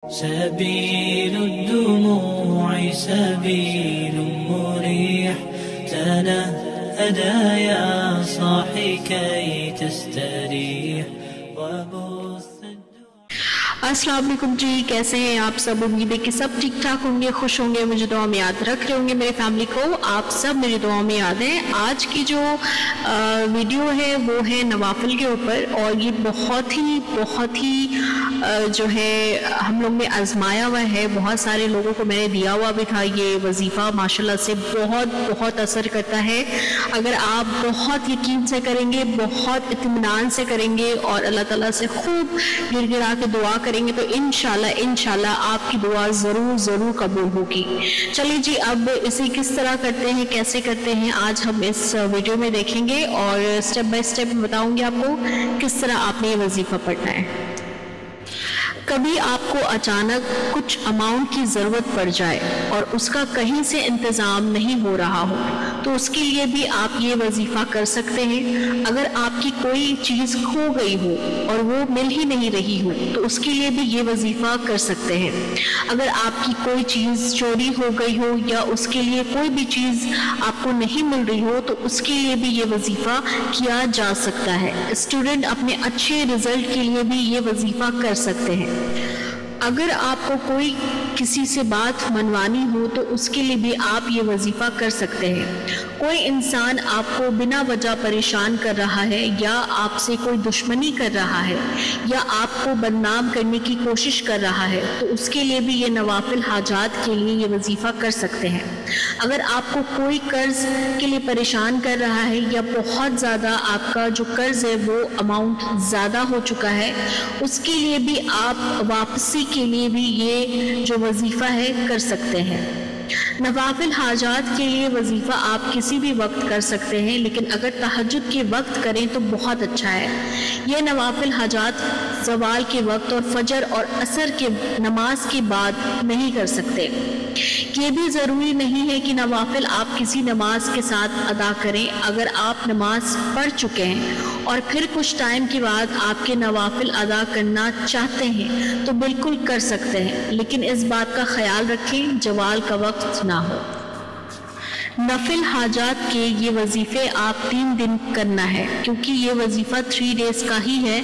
سبيل الدموع سبيل مريح تنهدى يا صاحي كي تستريح وبث अस्सलाम वालेकुम जी, कैसे हैं आप सब। उम्मीद है कि सब ठीक ठाक होंगे, खुश होंगे, मुझे दुआ में याद रख रहे होंगे। मेरे फैमिली को आप सब मेरी दुआ में याद हैं। आज की जो वीडियो है वो है नवाफिल के ऊपर, और ये बहुत ही जो है हम लोग ने आजमाया हुआ है। बहुत सारे लोगों को मैंने दिया हुआ भी था ये वजीफ़ा। माशाल्लाह से बहुत असर करता है। अगर आप बहुत यकीन से करेंगे, बहुत इत्मीनान से करेंगे और अल्लाह ताला से खूब गिड़गिड़ा के दुआ करेंगे तो इंशाल्लाह आपकी दुआ ज़रूर कबूल होगी। चलिए जी, अब इसे किस तरह करते हैं, कैसे करते हैं, आज हम इस वीडियो में देखेंगे और स्टेप बाय स्टेप बताऊंगी आपको किस तरह आपने ये वजीफ़ा पढ़ना है। कभी आपको अचानक कुछ अमाउंट की ज़रूरत पड़ जाए और उसका कहीं से इंतज़ाम नहीं हो रहा हो तो उसके लिए भी आप ये वजीफ़ा कर सकते हैं। अगर आपकी कोई चीज़ खो गई हो और वो मिल ही नहीं रही हो तो उसके लिए भी ये वजीफ़ा कर सकते हैं। अगर आपकी कोई चीज़ चोरी हो गई हो या उसके लिए कोई भी चीज़ आपको नहीं मिल रही हो तो उसके लिए भी ये वजीफ़ा किया जा सकता है। स्टूडेंट अपने अच्छे रिजल्ट के लिए भी ये वजीफ़ा कर सकते हैं। अगर आपको कोई किसी से बात मनवानी हो तो उसके लिए भी आप ये वजीफ़ा कर सकते हैं। कोई इंसान आपको बिना वजह परेशान कर रहा है या आपसे कोई दुश्मनी कर रहा है या आपको बदनाम करने की कोशिश कर रहा है तो उसके लिए भी ये नवाफिल हाजात के लिए ये वजीफ़ा कर सकते हैं। अगर आपको कोई कर्ज के लिए परेशान कर रहा है या बहुत ज़्यादा आपका जो कर्ज है वो अमाउंट ज़्यादा हो चुका है उसके लिए भी आप वापसी के लिए भी ये जो वजीफ़ा है कर सकते हैं। नवाफिल हाजात के लिए वजीफ़ा आप किसी भी वक्त कर सकते हैं, लेकिन अगर तहज्जुद के वक्त करें तो बहुत अच्छा है। ये नवाफिल हाजात ज़वाल के वक्त और फजर और असर के नमाज के बाद नहीं कर सकते। ये भी ज़रूरी नहीं है कि नवाफिल आप किसी नमाज के साथ अदा करें। अगर आप नमाज पढ़ चुके हैं और फिर कुछ टाइम के बाद आपके नवाफिल अदा करना चाहते हैं तो बिल्कुल कर सकते हैं, लेकिन इस बात का ख्याल रखें ज़वाल का वक्त ना हो। नफिल हाजात के ये वजीफ़े आप 3 दिन करना है, क्योंकि ये वजीफ़ा 3 डेज़ का ही है।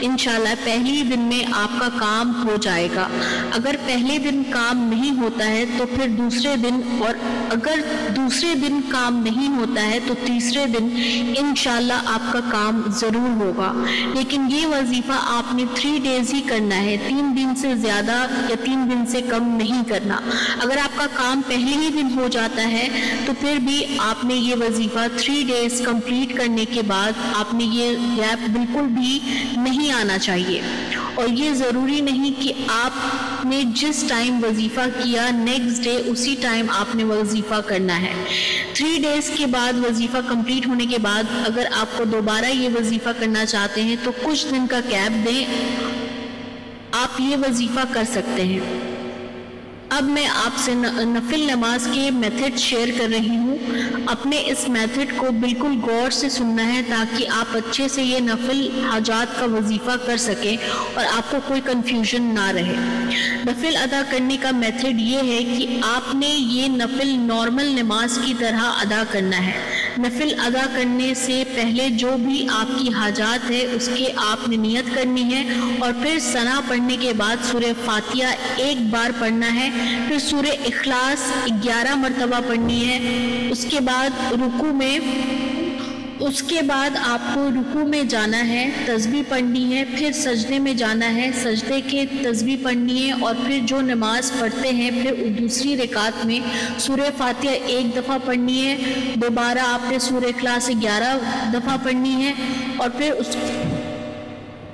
इंशाल्लाह पहले ही दिन में आपका काम हो जाएगा। अगर पहले दिन काम नहीं होता है तो फिर दूसरे दिन, और अगर दूसरे दिन काम नहीं होता है तो तीसरे दिन इंशाल्लाह आपका काम ज़रूर होगा। लेकिन ये वजीफ़ा आपने 3 डेज़ ही करना है, 3 दिन से ज़्यादा या 3 दिन से कम नहीं करना। अगर आपका काम पहले ही दिन हो जाता है तो फिर भी आपने ये वजीफ़ा 3 डेज़ कंप्लीट करने के बाद आपने ये गैप बिल्कुल भी नहीं आना चाहिए। और ये ज़रूरी नहीं कि आपने जिस टाइम वजीफ़ा किया नेक्स्ट डे उसी टाइम आपने वजीफ़ा करना है। 3 डेज़ के बाद वजीफ़ा कंप्लीट होने के बाद अगर आपको दोबारा ये वजीफ़ा करना चाहते हैं तो कुछ दिन का गैप दें, आप ये वजीफ़ा कर सकते हैं। अब मैं आपसे नफिल नमाज के मेथड शेयर कर रही हूँ। अपने इस मेथड को बिल्कुल गौर से सुनना है ताकि आप अच्छे से ये नफिल हाजात का वजीफ़ा कर सकें और आपको कोई कंफ्यूजन ना रहे। नफिल अदा करने का मेथड ये है कि आपने ये नफिल नॉर्मल नमाज की तरह अदा करना है। नफिल अदा करने से पहले जो भी आपकी हाजात है उसके आपने नियत करनी है और फिर सना पढ़ने के बाद सूरह फातिहा 1 बार पढ़ना है, फिर सूरह इखलास 11 मरतबा पढ़नी है। उसके बाद आपको रुकू में जाना है, तस्बीह पढ़नी है, फिर सजदे में जाना है, सजदे के तस्बीह पढ़नी है और फिर जो नमाज पढ़ते हैं फिर दूसरी रकात में सूरह फातिहा 1 दफ़ा पढ़नी है, दोबारा आपने सूरह इखलास 11 दफ़ा पढ़नी है और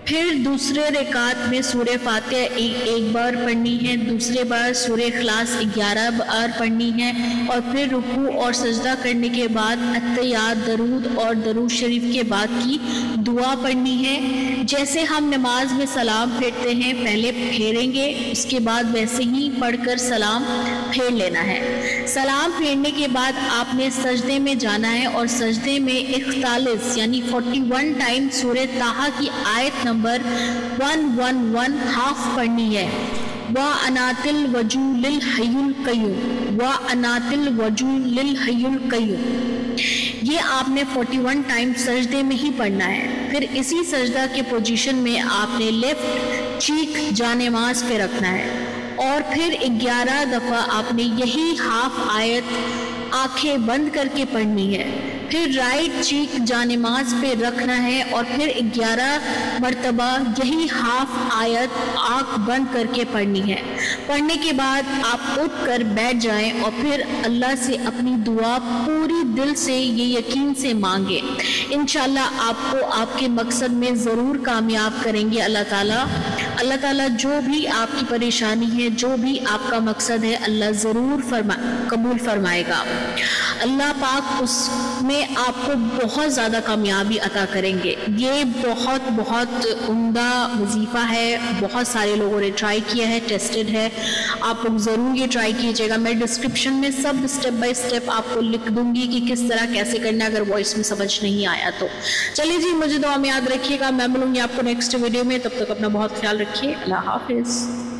फिर दूसरे रकात में सूरह फातिहा एक बार पढ़नी है, दूसरे बार सूरह इखलास 11 बार पढ़नी है और फिर रुकू और सजदा करने के बाद अत्तहियात, दरूद और दरूद शरीफ के बाद की दुआ पढ़नी है। जैसे हम नमाज में सलाम फेरते हैं पहले फेरेंगे, उसके बाद वैसे ही पढ़कर सलाम फेर लेना है। सलाम फेरने के बाद आपने सजदे में जाना है और सजदे में 41 यानी 41 टाइम सूरह ताहा की आयत नंबर 111 हाफ पढ़नी है। वा अनातिल वजू लिल हय्युल कय्यूम, वा अनातिल वजू लिल हय्युल कय्यूम। ये आपने 41 टाइम सजदे में ही पढ़ना है। फिर इसी सजदा के पोजीशन में आपने लेफ्ट चीक जानेमाज पे रखना है और फिर 11 दफ़ा आपने यही हाफ आयत आंखें बंद करके पढ़नी है। फिर राइट चीक जानेमाज पे रखना है और फिर 11 मरतबा यही हाफ आयत आँख बंद करके पढ़नी है। पढ़ने के बाद आप उठ कर बैठ जाएं और फिर अल्लाह से अपनी दुआ पूरी दिल से ये यकीन से मांगे। इंशाल्लाह आपको आपके मकसद में ज़रूर कामयाब करेंगे अल्लाह ताला। अल्लाह ताला जो भी आपकी परेशानी है, जो भी आपका मकसद है, अल्लाह ज़रूर कबूल फरमाएगा। अल्लाह पाक उसमें आपको बहुत ज़्यादा कामयाबी अता करेंगे। ये बहुत बहुत उम्दा वजीफ़ा है, बहुत सारे लोगों ने ट्राई किया है, टेस्टेड है। आप लोग ज़रूर ये ट्राई कीजिएगा। मैं डिस्क्रिप्शन में सब स्टेप बाय स्टेप आपको लिख दूंगी कि किस तरह कैसे करना है, अगर वॉइस में समझ नहीं आया तो। चलिए जी, मुझे दुआ में याद रखिएगा। मैं मिलूंगी आपको नेक्स्ट वीडियो में। तब तक अपना बहुत ख्याल रखिए। अल्लाह हाफिज़।